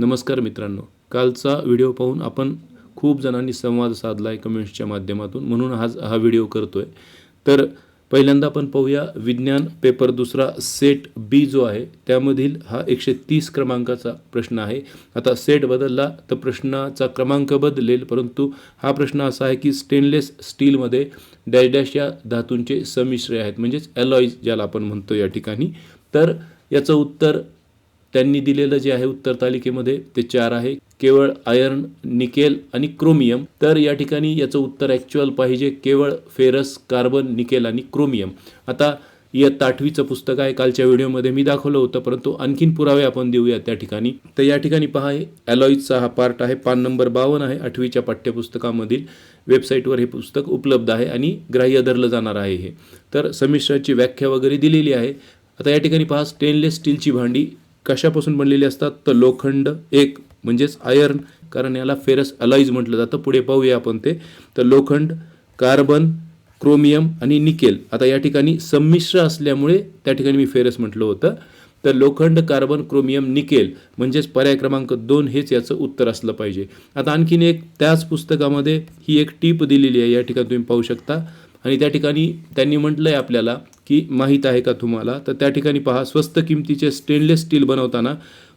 नमस्कार मित्रांनो, कालचा व्हिडिओ पाहून आपण खूप जणांनी संवाद साधला आहे कमेंट्सच्या माध्यमातून, म्हणून आज हा व्हिडिओ करतोय। तर पहिल्यांदा आपण पाहूया विज्ञान पेपर दुसरा सेट बी जो आहे त्यामधील हा 130 क्रमांकाचा प्रश्न आहे। आता सेट बदलला तर प्रश्नाचा क्रमांक बदलेल, परंतु हा प्रश्न असा आहे की स्टेनलेस स्टीलमध्ये डॅश डॅश या धातूंचे संमिश्र आहेत, म्हणजेच अलॉयज ज्याला आपण म्हणतो या ठिकाणी। तर याचं उत्तर त्यांनी दिलेलं जे आहे उत्तर तालिकेमध्ये ते 4 आहे, केवळ आयर्न, निकेल आणि क्रोमियम। तर या ठिकाणी याचं उत्तर ॲक्च्युअल पाहिजे केवळ फेरस, कार्बन, निकेल आणि क्रोमियम। आता इयत्ता 8वीचं पुस्तक आहे, कालच्या व्हिडिओमध्ये मी दाखवलं होतं, परंतु आणखीन पुरावे आपण देऊया त्या ठिकाणी। तर या ठिकाणी पहा, अलॉयजचा हा पार्ट आहे, पान नंबर 52 आहे 8वीच्या पाठ्यपुस्तकामधील। वेबसाईटवर हे पुस्तक उपलब्ध आहे आणि ग्राह्य धरलं जाणार आहे हे। तर संमिश्राची व्याख्या वगैरे दिलेली आहे। आता या ठिकाणी पहा, स्टेनलेस स्टीलची भांडी कशापासून बनलेली असतात तर लोखंड एक म्हणजेच आयर्न, कारण याला फेरस अलॉयज म्हटलं जातं। पुढे पाहूया आपण ते। तर लोखंड, कार्बन, क्रोमियम आणि निकेल। आता या ठिकाणी संमिश्र असल्यामुळे त्या ठिकाणी मी फेरस म्हटलं होतं। तर लोखंड, कार्बन, क्रोमियम, निकेल म्हणजेच पर्याय क्रमांक 2 हेच याचं उत्तर असलं पाहिजे। आता आणखीन एक त्याच पुस्तकामध्ये ही एक टीप दिलेली आहे, या ठिकाणी तुम्ही पाहू शकता। आणि त्या ठिकाणी त्यांनी म्हटलंय आपल्याला की माहीत आहे का तुम्हाला, तर त्या ठिकाणी पहा, स्वस्त किमतीचे स्टेनलेस स्टील बनवताना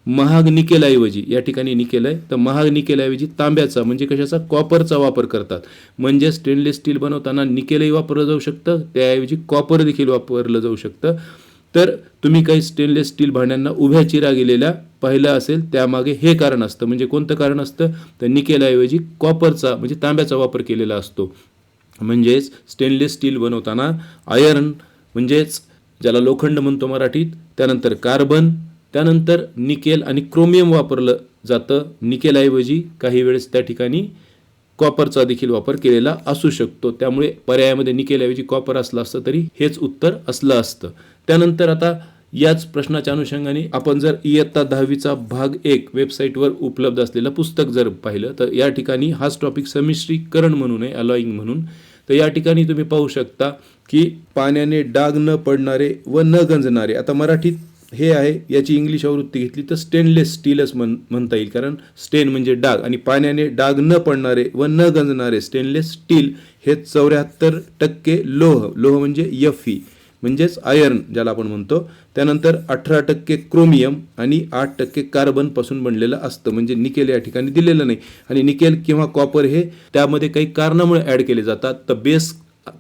महाग निकेलऐवजी, या ठिकाणी निकेल आहे तर महाग निकेलऐवजी तांब्याचा म्हणजे कशाचा, कॉपरचा वापर करतात। म्हणजे स्टेनलेस स्टील बनवताना निकेलही वापरलं जाऊ शकतं, त्याऐवजी कॉपर देखील वापरलं जाऊ शकतं। तर तुम्ही काही स्टेनलेस स्टील भांड्यांना उभ्या चिरा गेलेल्या पाहिलं असेल, त्यामागे हे कारण असतं। म्हणजे कोणतं कारण असतं तर निकेलऐवजी कॉपरचा म्हणजे तांब्याचा वापर केलेला असतो। म्हणजेच स्टेनलेस स्टील बनवताना आयर्न म्हणजेच ज्याला लोखंड म्हणतो मराठीत, त्यानंतर कार्बन, त्यानंतर निकेल आणि क्रोमियम वापरलं जातं। निकेलऐवजी काही वेळेस त्या ठिकाणी कॉपरचा देखील वापर केलेला असू शकतो। त्यामुळे पर्यायामध्ये निकेलऐवजी कॉपर असलं असतं तरी हेच उत्तर असलं असतं। त्यानंतर आता याच प्रश्नाच्या अनुषंगाने आपण जर इयत्ता 10वीचा भाग 1 वेबसाईटवर उपलब्ध असलेलं पुस्तक जर पाहिलं, तर या ठिकाणी हाच टॉपिक संमिश्रीकरण म्हणून आहे, अलॉईंग म्हणून। तर या ठिकाणी तुम्ही पाहू शकता की पाण्याने डाग न पडणारे व न गंजणारे, आता मराठीत हे आहे, याची इंग्लिश आवृत्ती घेतली तर स्टेनलेस स्टीलच म्हणता येईल, कारण स्टेन म्हणजे डाग आणि पाण्याने डाग न पडणारे व न गंजणारे स्टेनलेस स्टील हे 74% लोह म्हणजे Fe म्हणजेच आयर्न ज्याला आपण म्हणतो, त्यानंतर 18% क्रोमियम आणि 8% कार्बन पासून बनलेलं असतं। म्हणजे निकेल या ठिकाणी दिलेलं नाही, आणि निकेल किंवा कॉपर हे त्यामध्ये काही कारणामुळे ॲड केले जातात। तर बेस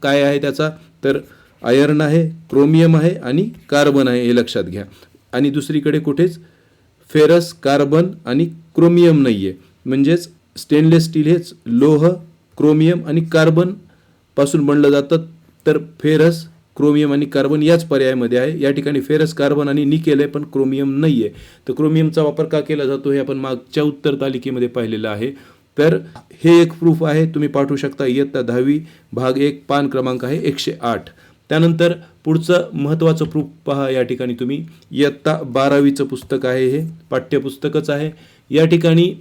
काय आहे त्याचा, तर आयर्न आहे, क्रोमियम आहे आणि कार्बन आहे, हे लक्षात घ्या। आणि दुसरीकडे कुठेच फेरस, कार्बन आणि क्रोमियम नाही आहे। म्हणजेच स्टेनलेस स्टील हेच लोह, क्रोमियम आणि कार्बन पासून बनलं जातं। तर फेरस, क्रोमियम आणि कार्बन याच पर्यायामध्ये आहे। या ठिकाणी फेरस, कार्बन आणि निकेल आहे, पण क्रोमियम नाही आहे। तर क्रोमियमचा वापर का केला जातो हे आपण मागच्या उत्तर तालिकेमध्ये पाहिलेलं आहे। तर हे एक प्रूफ आहे, तुम्ही पाठवू शकता। इयत्ता 10वी भाग 1 पान क्रमांक आहे 108। त्यानंतर पुढचं महत्त्वाचं प्रूफ पहा, या ठिकाणी तुम्ही इयत्ता 12वीचं पुस्तक आहे, हे पाठ्यपुस्तकच आहे। या ठिकाणी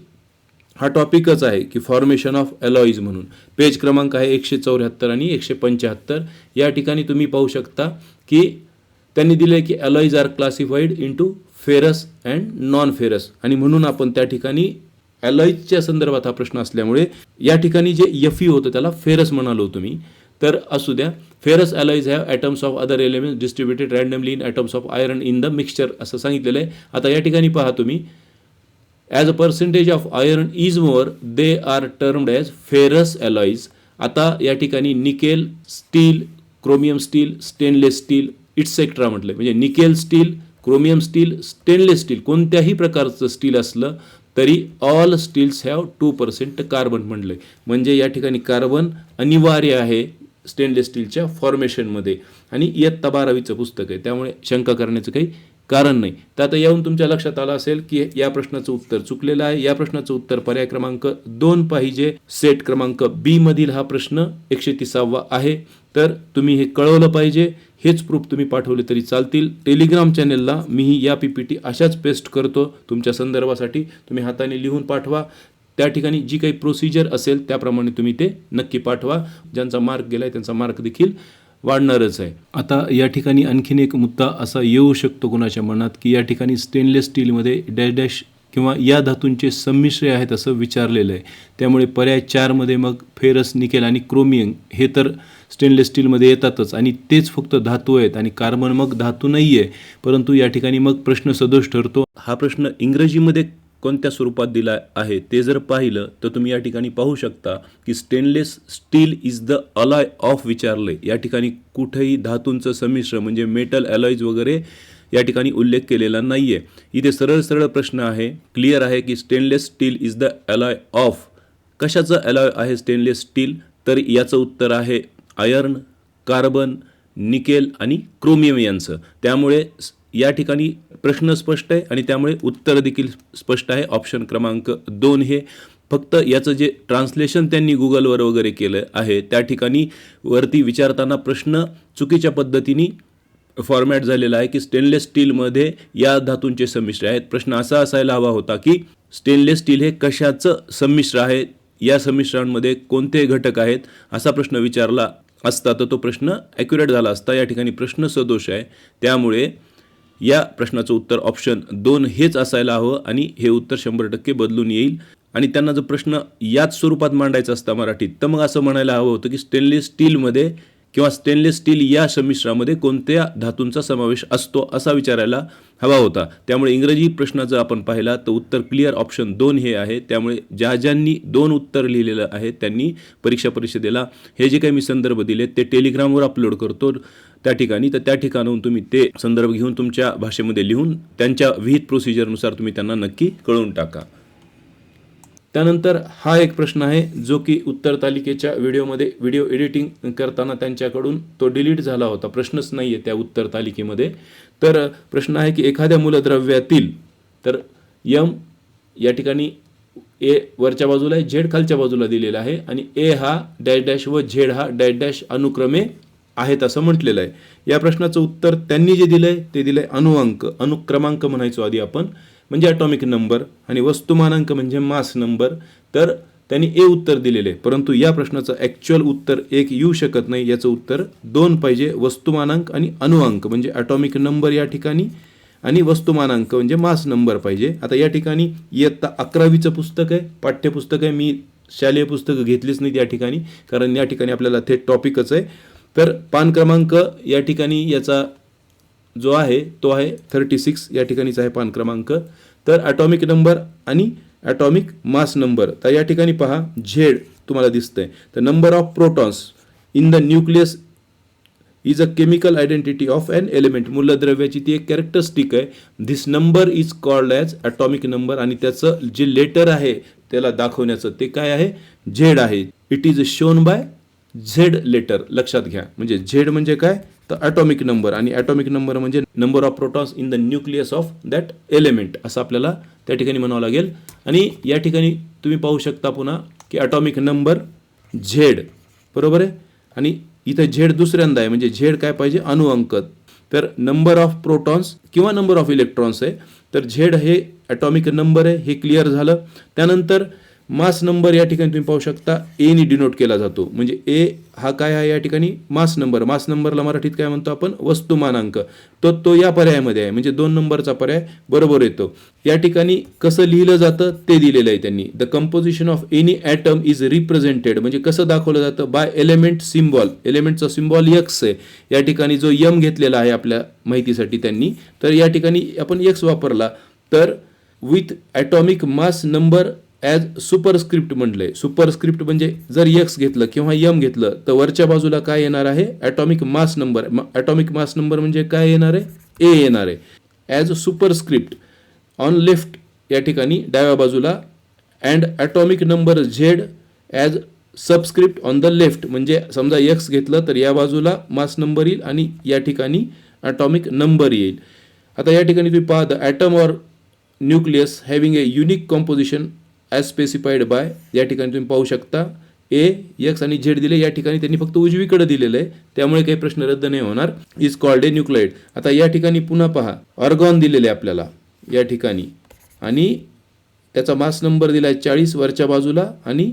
हा टॉपिकच आहे की फॉर्मेशन ऑफ अलॉयज म्हणून। पेज क्रमांक आहे 174 आणि 175। या ठिकाणी तुम्ही पाहू शकता की त्यांनी दिले की alloys are classified into ferrous and non ferrous, आणि म्हणून आपण त्या ठिकाणी अलॉयजच्या संदर्भात हा प्रश्न असल्यामुळे या ठिकाणी जे Fe होतं त्याला फेरस म्हणालो तुम्ही। तर असू द्या, ferrous alloys have atoms of other elements distributed randomly in atoms of iron in the mixture असं सांगितलेलं आहे। आता या ठिकाणी पहा तुम्ही, as a percentage of iron is more they are termed as ferrous alloys. आता या ठिकाणी nickel steel, chromium steel, stainless steel etcetera म्हटलं, म्हणजे nickel steel, chromium steel, stainless steel कोणत्याही प्रकारचं स्टील असलं तरी ऑल स्टील्स हॅव 2% कार्बन म्हटलंय। म्हणजे या ठिकाणी कार्बन अनिवार्य आहे स्टेनलेस स्टीलच्या फॉर्मेशनमध्ये, आणि इयत्ता 12वीचं पुस्तक आहे, त्यामुळे शंका करण्याचं काही कारण नाही। तर आता यावरून तुमच्या लक्षात आलं असेल की या प्रश्नाचं उत्तर चुकलेलं आहे। या प्रश्नाचं उत्तर पर्याय क्रमांक 2 पाहिजे। सेट क्रमांक बी मधील हा प्रश्न 130वा आहे। तर तुम्ही हे कळवलं पाहिजे। हेच प्रूफ तुम्ही पाठवले तरी चालतील। टेलिग्राम चॅनेलला मी या PPT अशाच पेस्ट करतो तुमच्या संदर्भासाठी, तुम्ही हाताने लिहून पाठवा। त्या ठिकाणी जी काही प्रोसिजर असेल त्याप्रमाणे तुम्ही ते नक्की पाठवा। ज्यांचा मार्क गेलाय त्यांचा मार्क देखील वाढणारच आहे। आता या ठिकाणी आणखीन एक मुद्दा असा येऊ शकतो कोणाच्या मनात की या ठिकाणी स्टेनलेस स्टीलमध्ये डॅश डॅश किंवा या धातूंचे संमिश्र आहेत असं विचारलेलं आहे. त्यामुळे पर्याय 4 मध्ये मग फेरस, निकेल आणि क्रोमियम हे तर स्टेनलेस स्टीलमध्ये येतातच आणि तेच फक्त धातू आहेत आणि कार्बन मग धातू नाही आहे. परंतु या ठिकाणी मग प्रश्न सदोष ठरतो. हा प्रश्न इंग्रजीमध्ये कोणत्या स्वरूपात दिला आहे ते जर पाहिलं तर तुम्ही या ठिकाणी पाहू शकता की stainless steel is the alloy of विचारले. या ठिकाणी कुठेही धातूंचं संमिश्र म्हणजे मेटल अलॉयज वगैरे या ठिकाणी उल्लेख केलेला नाही आहे. इथे सरळ सरळ प्रश्न आहे, क्लिअर आहे की stainless steel is the alloy of. कशाचं अलॉय आहे स्टेनलेस स्टील? तर याचं उत्तर आहे आयर्न, कार्बन, निकेल आणि क्रोमियम यांचं. त्यामुळे या ठिकाणी प्रश्न स्पष्ट आहे आणि त्यामुळे उत्तर देखील स्पष्ट आहे. ऑप्शन क्रमांक 2 हे. फक्त याचं जे ट्रान्सलेशन त्यांनी गुगलवर वगैरे केलं आहे त्या ठिकाणी वरती विचारताना प्रश्न चुकीच्या पद्धतीने फॉर्मॅट झालेला आहे की स्टेनलेस स्टीलमध्ये या धातूंचे संमिश्र आहेत. प्रश्न असा असायला हवा होता की स्टेनलेस स्टील हे कशाचं संमिश्र आहे, या संमिश्रांमध्ये कोणते घटक आहेत, असा प्रश्न विचारला असता तर तो प्रश्न ॲक्युरेट झाला असता. या ठिकाणी प्रश्न सदोष आहे. त्यामुळे या प्रश्नाचं उत्तर ऑप्शन 2 हेच असायला हवं आणि हे उत्तर 100% बदलून येईल. आणि त्यांना जर प्रश्न याच स्वरूपात मांडायचा असता मराठीत तर मग असं म्हणायला हवं होतं की स्टेनलेस स्टीलमध्ये किंवा स्टेनलेस स्टील या संमिश्रामध्ये कोणत्या धातूंचा समावेश असतो असा विचारायला हवा होता. त्यामुळे इंग्रजी प्रश्न जर आपण पाहिला तर उत्तर क्लिअर ऑप्शन 2 हे आहे. त्यामुळे ज्यांनी 2 उत्तर लिहिलेलं आहे त्यांनी परीक्षा परिषदेला हे जे काही मी संदर्भ दिले ते टेलिग्रामवर अपलोड करतो त्या ठिकाणी, तर त्या ठिकाणाहून तुम्ही ते संदर्भ घेऊन तुमच्या भाषेमध्ये लिहून त्यांच्या विहित प्रोसिजरनुसार तुम्ही त्यांना नक्की कळवून टाका. त्यानंतर हा एक प्रश्न आहे जो की उत्तर तालिकेच्या व्हिडिओमध्ये व्हिडिओ एडिटिंग करताना त्यांच्याकडून तो डिलीट झाला होता. प्रश्नच नाही आहे त्या उत्तर तालिकेमध्ये. तर प्रश्न आहे की एखाद्या मूलद्रव्यातील, तर यम या ठिकाणी ए वरच्या बाजूला आहे, झेड खालच्या बाजूला दिलेला आहे आणि ए हा डॅश डॅश व झेड हा डॅश डॅश अनुक्रमे आहेत असं म्हटलेलं आहे. या प्रश्नाचं उत्तर त्यांनी जे दिलं आहे ते दिलं आहे अनुअंक, अनुक्रमांक म्हणायचो आधी आपण, म्हणजे ॲटॉमिक नंबर, आणि वस्तुमानांक म्हणजे मास नंबर. तर त्यांनी ए उत्तर दिलेले आहे. परंतु या प्रश्नाचं ॲक्च्युअल उत्तर 1 येऊ शकत नाही. याचं उत्तर 2 पाहिजे. वस्तुमानांक आणि अनुअंक म्हणजे ॲटॉमिक नंबर या ठिकाणी आणि वस्तुमानांक म्हणजे मास नंबर पाहिजे. आता या ठिकाणी इयत्ता 11वीचं पुस्तक आहे, पाठ्यपुस्तक आहे. मी शालेय पुस्तकं घेतलीच नाही या ठिकाणी, कारण या ठिकाणी आपल्याला थेट टॉपिकच आहे. तर पान क्रमांक या ठिकाणी याचा जो आहे तो आहे 36 या ठिकाणीच आहे पान क्रमांक. तर ॲटॉमिक नंबर आणि ॲटॉमिक मास नंबर. तर या ठिकाणी पहा झेड तुम्हाला दिसतंय. तर number of protons in the nucleus is a chemical identity of an element. मूलद्रव्याची ती एक कॅरेक्टरिस्टिक आहे. This number is called as atomic number आणि त्याचं जे लेटर आहे त्याला दाखवण्याचं ते काय आहे, झेड आहे. It is shown by Z letter. लक्षात घ्या. म्हणजे झेड म्हणजे काय तर ॲटॉमिक नंबर आणि ॲटॉमिक नंबर म्हणजे number of protons in the nucleus of that element असं आपल्याला त्या ठिकाणी म्हणावं लागेल. आणि या ठिकाणी तुम्ही पाहू शकता पुन्हा की ॲटॉमिक नंबर झेड बरोबर आहे आणि इथं झेड दुसऱ्यांदा आहे म्हणजे झेड काय पाहिजे अनुअंक. तर नंबर ऑफ प्रोटॉन्स किंवा नंबर ऑफ इलेक्ट्रॉन्स आहे. तर झेड हे ॲटॉमिक नंबर आहे, हे क्लिअर झालं. त्यानंतर मास नंबर या ठिकाणी तुम्ही पाहू शकता एनी डिनोट केला जातो. म्हणजे ए हा काय आहे या ठिकाणी मास नंबर. मास नंबरला मराठीत काय म्हणतो आपण वस्तुमानांक. तो या पर्यायामध्ये आहे म्हणजे 2 नंबरचा पर्याय बरोबर येतो. या ठिकाणी कसं लिहिलं जातं ते दिलेलं आहे त्यांनी. The composition of any atom is represented म्हणजे कसं दाखवलं जातं बाय एलिमेंट सिम्बॉल. एलिमेंटचा सिम्बॉल एक्स आहे. या ठिकाणी जो यम घेतलेला आहे आपल्या माहितीसाठी त्यांनी, तर या ठिकाणी आपण एक्स वापरला. तर with atomic mass number as superscript म्हटलंय. सुपरस्क्रिप्ट म्हणजे जर एक्स घेतलं किंवा यम घेतलं तर वरच्या बाजूला काय येणार आहे atomic mass number. Atomic mass number म्हणजे काय येणार आहे ए येणार आहे. ॲज सुपरस्क्रिप्ट ऑन लेफ्ट या ठिकाणी डाव्या बाजूला and atomic number Z as subscript on the left. म्हणजे समजा एक्स घेतलं तर या बाजूला मास नंबर येईल आणि या ठिकाणी ॲटॉमिक नंबर येईल. आता या ठिकाणी तुम्ही पहा the atom or nucleus having a unique composition as specified by. या ठिकाणी तुम्ही पाहू शकता ए एक्स आणि झेड दिले. या ठिकाणी त्यांनी फक्त उजवीकडे दिलेलं आहे त्यामुळे काही प्रश्न रद्द नाही होणार. Is called a nuclide. आता या ठिकाणी पुन्हा पहा ऑर्गॉन दिलेले आपल्याला या ठिकाणी आणि त्याचा मास नंबर दिला आहे 40 वरच्या बाजूला आणि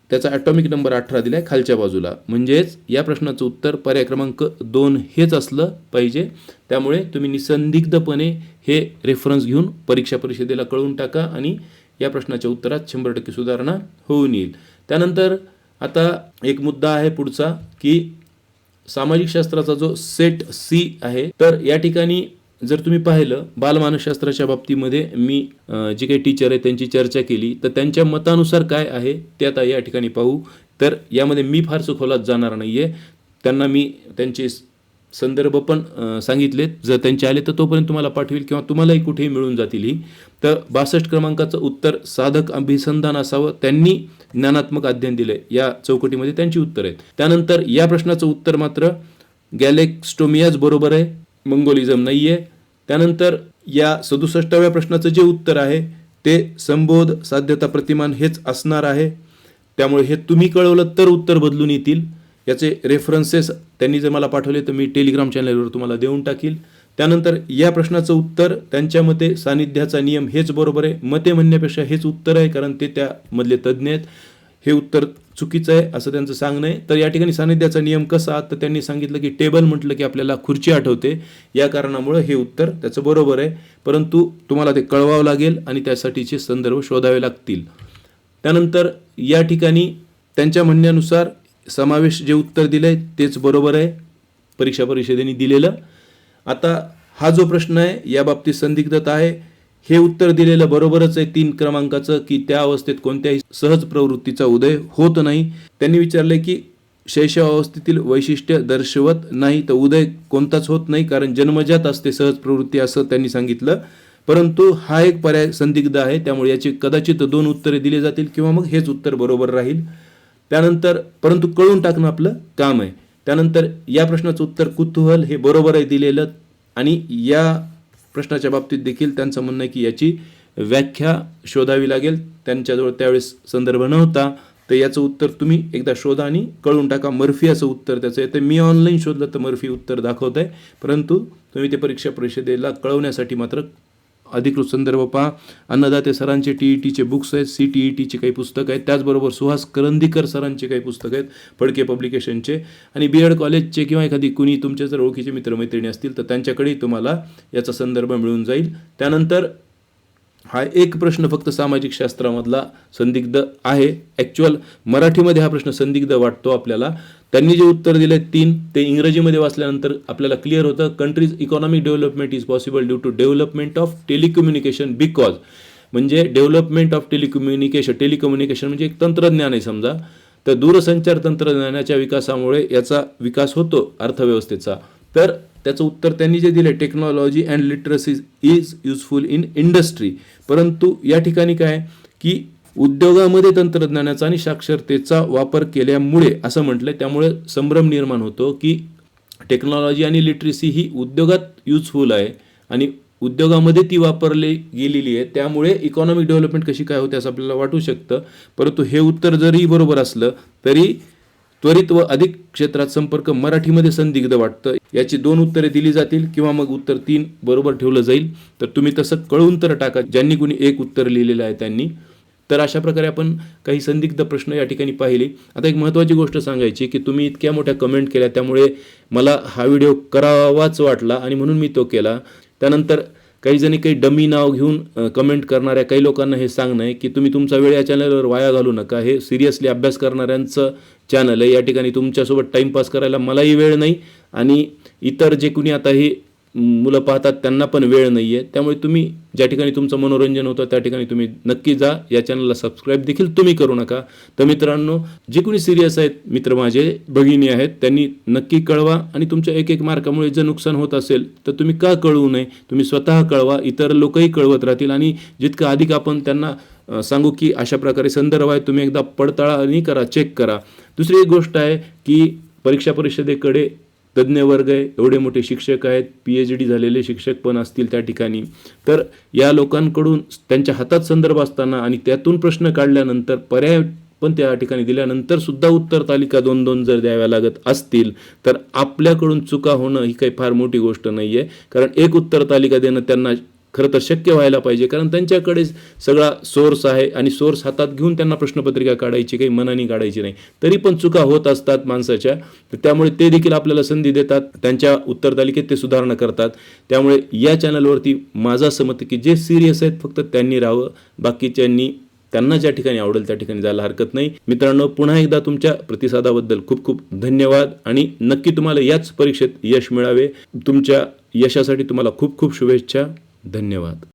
त्याचा ॲटॉमिक नंबर 18 दिला आहे खालच्या बाजूला. म्हणजेच या प्रश्नाचं उत्तर पर्याय क्रमांक 2 हेच असलं पाहिजे. त्यामुळे तुम्ही निसंदिग्धपणे हे रेफरन्स घेऊन परीक्षा परिषदेला कळवून टाका आणि या प्रश्नाच्या उत्तरात 100% सुधारणा होऊन येईल. त्यानंतर आता एक मुद्दा आहे पुढचा, की सामाजिक शास्त्राचा जो सेट सी आहे, तर या ठिकाणी जर तुम्ही पाहिलं बालमानसशास्त्राच्या बाबतीमध्ये मी जे काही टीचर आहे त्यांची चर्चा केली, तर त्यांच्या मतानुसार काय आहे ते आता या ठिकाणी पाहू. तर यामध्ये मी फारसं खोलात जाणार नाही आहे. त्यांना मी त्यांचे संदर्भ पण सांगितलेत. जर त्यांचे आले तर तोपर्यंत तुम्हाला पाठवेल किंवा तुम्हालाही कुठेही मिळून जातील ही. तर 62 क्रमांकाचं उत्तर साधक अभिसंधान असावं. त्यांनी ज्ञानात्मक अध्ययन दिले या चौकटीमध्ये त्यांची उत्तर आहेत. त्यानंतर या प्रश्नाचं उत्तर मात्र गॅलेक्स्टोमियाज बरोबर आहे, मंगोलिझम नाही आहे. त्यानंतर या 67व्या प्रश्नाचं जे उत्तर आहे ते संबोध साध्यता प्रतिमान हेच असणार आहे. त्यामुळे हे तुम्ही कळवलं तर उत्तर बदलून येतील. याचे रेफरन्सेस त्यांनी जर मला पाठवले तर मी टेलिग्राम चॅनलवर तुम्हाला देऊन टाकील. त्यानंतर या प्रश्नाचं उत्तर त्यांच्या मते सानिध्याचा नियम हेच बरोबर आहे. मते म्हणण्यापेक्षा हेच उत्तर आहे, कारण ते त्यामधले तज्ज्ञ आहेत. हे उत्तर चुकीचं आहे असं त्यांचं सांगणं आहे. तर या ठिकाणी सानिध्याचा नियम कसा, तर त्यांनी सांगितलं की टेबल म्हटलं की आपल्याला खुर्ची आठवते, या कारणामुळे हे उत्तर त्याचं बरोबर आहे. परंतु तुम्हाला ते कळवावं लागेल आणि त्यासाठीचे संदर्भ शोधावे लागतील. त्यानंतर या ठिकाणी त्यांच्या म्हणण्यानुसार समावेश जे उत्तर दिलंय तेच बरोबर आहे परीक्षा परिषदेने दिलेलं. आता हा जो प्रश्न आहे या बाबतीत संदिग्धता आहे. हे उत्तर दिलेलं बरोबरच आहे 3 क्रमांकाचं, की त्या अवस्थेत कोणत्याही सहज प्रवृत्तीचा उदय होत नाही. त्यांनी विचारले की शैशवावस्थेतील वैशिष्ट्य दर्शवत नाही, तर उदय कोणताच होत नाही, कारण जन्मजात असते सहज प्रवृत्ती असं त्यांनी सांगितलं. परंतु हा एक पर्याय संदिग्ध आहे, त्यामुळे याची कदाचित 2 उत्तरे दिली जातील किंवा मग हेच उत्तर बरोबर राहील. त्यानंतर परंतु कळून टाकणं आपलं काम आहे. त्यानंतर या प्रश्नाचं उत्तर कुतूहल हे बरोबर आहे दिलेलं, आणि या प्रश्नाच्या बाबतीत देखील त्यांचं म्हणणं आहे की याची व्याख्या शोधावी लागेल. त्यांच्याजवळ त्यावेळेस संदर्भ नव्हता, तर याचं उत्तर तुम्ही एकदा शोधा आणि कळून टाका. मर्फी असं उत्तर त्याचं येतं. मी ऑनलाईन शोधलं तर मर्फी उत्तर दाखवत आहे, परंतु तुम्ही ते परीक्षा परिषदेला कळवण्यासाठी मात्र अधिकृत संदर्भ पहा. अन्नदाते सरांचे TETचे बुक्स आहेत, CTETचे काही पुस्तकं आहेत, त्याचबरोबर सुहास करंदीकर सरांचे काही पुस्तकं आहेत फडके पब्लिकेशनचे, आणि BED कॉलेजचे किंवा एखादी कुणी तुमच्या जर ओळखीचे मित्रमैत्रिणी असतील तर त्यांच्याकडेही तुम्हाला याचा संदर्भ मिळून जाईल. त्यानंतर हा एक प्रश्न फक्त सामाजिक शास्त्रामधला संदिग्ध आहे. ॲक्च्युअल मराठीमध्ये हा प्रश्न संदिग्ध वाटतो आपल्याला. त्यांनी जे उत्तर दिले 3 ते इंग्रजीमध्ये वाचल्यानंतर आपल्याला क्लिअर होतं. Countries economic development is possible due to development of telecommunication because, म्हणजे डेव्हलपमेंट ऑफ टेलिकम्युनिकेशन म्हणजे एक तंत्रज्ञान आहे समजा, तर दूरसंचार तंत्रज्ञानाच्या विकासामुळे याचा विकास होतो अर्थव्यवस्थेचा. तर त्याचं उत्तर त्यांनी जे दिले technology and literacy is useful in industry. परंतु या ठिकाणी काय की उद्योगामध्ये तंत्रज्ञानाचा आणि साक्षरतेचा वापर केल्यामुळे असं म्हटलंय, त्यामुळे संभ्रम निर्माण होतो की टेक्नॉलॉजी आणि लिटरसी ही उद्योगात युजफुल आहे आणि उद्योगामध्ये ती वापरली गेलेली आहे, त्यामुळे इकॉनॉमिक डेव्हलपमेंट कशी काय होते असं आपल्याला वाटू शकतं. परंतु हे उत्तर जरी बरोबर असलं तरी त्वरित व अधिक क्षेत्रात संपर्क मराठीमध्ये संदिग्ध वाटतं. याची 2 उत्तरे दिली जातील किंवा मग उत्तर 3 बरोबर ठेवलं जाईल. तर तुम्ही तसं कळवून तर टाका ज्यांनी कुणी एक उत्तर लिहिलेलं आहे त्यांनी. तर अशा प्रकारे आपण काही संदिग्ध प्रश्न या ठिकाणी पाहिले. आता एक महत्त्वाची गोष्ट सांगायची की तुम्ही इतक्या मोठ्या कमेंट केल्या, त्यामुळे मला हा व्हिडिओ करावाच वाटला आणि म्हणून मी तो केला. त्यानंतर काही जणी काही डमी नाव घेऊन कमेंट करणाऱ्या काही लोकांना हे सांगणं आहे की तुम्ही तुमचा वेळ या चॅनलवर वाया घालू नका. हे सिरियसली अभ्यास करणाऱ्यांचं चॅनल आहे. या ठिकाणी तुमच्यासोबत टाईमपास करायला मलाही वेळ नाही आणि इतर जे कुणी आता हे मुलं पाहतात त्यांना पण वेळ नाही आहे. त्यामुळे तुम्ही ज्या ठिकाणी तुमचं मनोरंजन होतं त्या ठिकाणी तुम्ही नक्की जा. या चॅनलला सबस्क्राईब देखील तुम्ही करू नका. तर मित्रांनो, जे कुणी सिरियस आहेत मित्र माझे भगिनी आहेत त्यांनी नक्की कळवा. आणि तुमच्या एक मार्कामुळे जर नुकसान होत असेल तर तुम्ही का कळवू नये, तुम्ही स्वतः कळवा, इतर लोकही कळवत राहतील. आणि जितकं अधिक आपण त्यांना सांगू की अशा प्रकारे संदर्भ आहे, तुम्ही एकदा पडताळणी करा, चेक करा. दुसरी एक गोष्ट आहे की परीक्षा परिषदेकडे तज्ज्ञ वर्ग आहे, एवढे मोठे शिक्षक आहेत, PhD झालेले शिक्षक पण असतील त्या ठिकाणी. तर या लोकांकडून त्यांच्या हातात संदर्भ असताना आणि त्यातून प्रश्न काढल्यानंतर पर्याय पण त्या ठिकाणी दिल्यानंतर सुद्धा उत्तर तालिका 2-2 जर द्याव्या लागत असतील तर आपल्याकडून चुका होणं ही काही फार मोठी गोष्ट नाही आहे. कारण एक उत्तर तालिका देणं त्यांना खरं तर शक्य व्हायला पाहिजे, कारण त्यांच्याकडे सगळा सोर्स आहे आणि सोर्स हातात घेऊन त्यांना प्रश्नपत्रिका काढायची, काही मनाने काढायची नाही. तरी पण चुका होत असतात माणसाच्या, तर त्यामुळे ते देखील आपल्याला संधी देतात, त्यांच्या उत्तरतालिकेत ते सुधारणा करतात. त्यामुळे या चॅनलवरती माझं असं मत आहे की जे सिरियस आहेत फक्त त्यांनी राहावं, बाकीच्यांनी त्यांना ज्या ठिकाणी आवडेल त्या ठिकाणी जायला हरकत नाही. मित्रांनो, पुन्हा एकदा तुमच्या प्रतिसादाबद्दल खूप खूप धन्यवाद आणि नक्की तुम्हाला याच परीक्षेत यश मिळावे. तुमच्या यशासाठी तुम्हाला खूप खूप शुभेच्छा. धन्यवाद.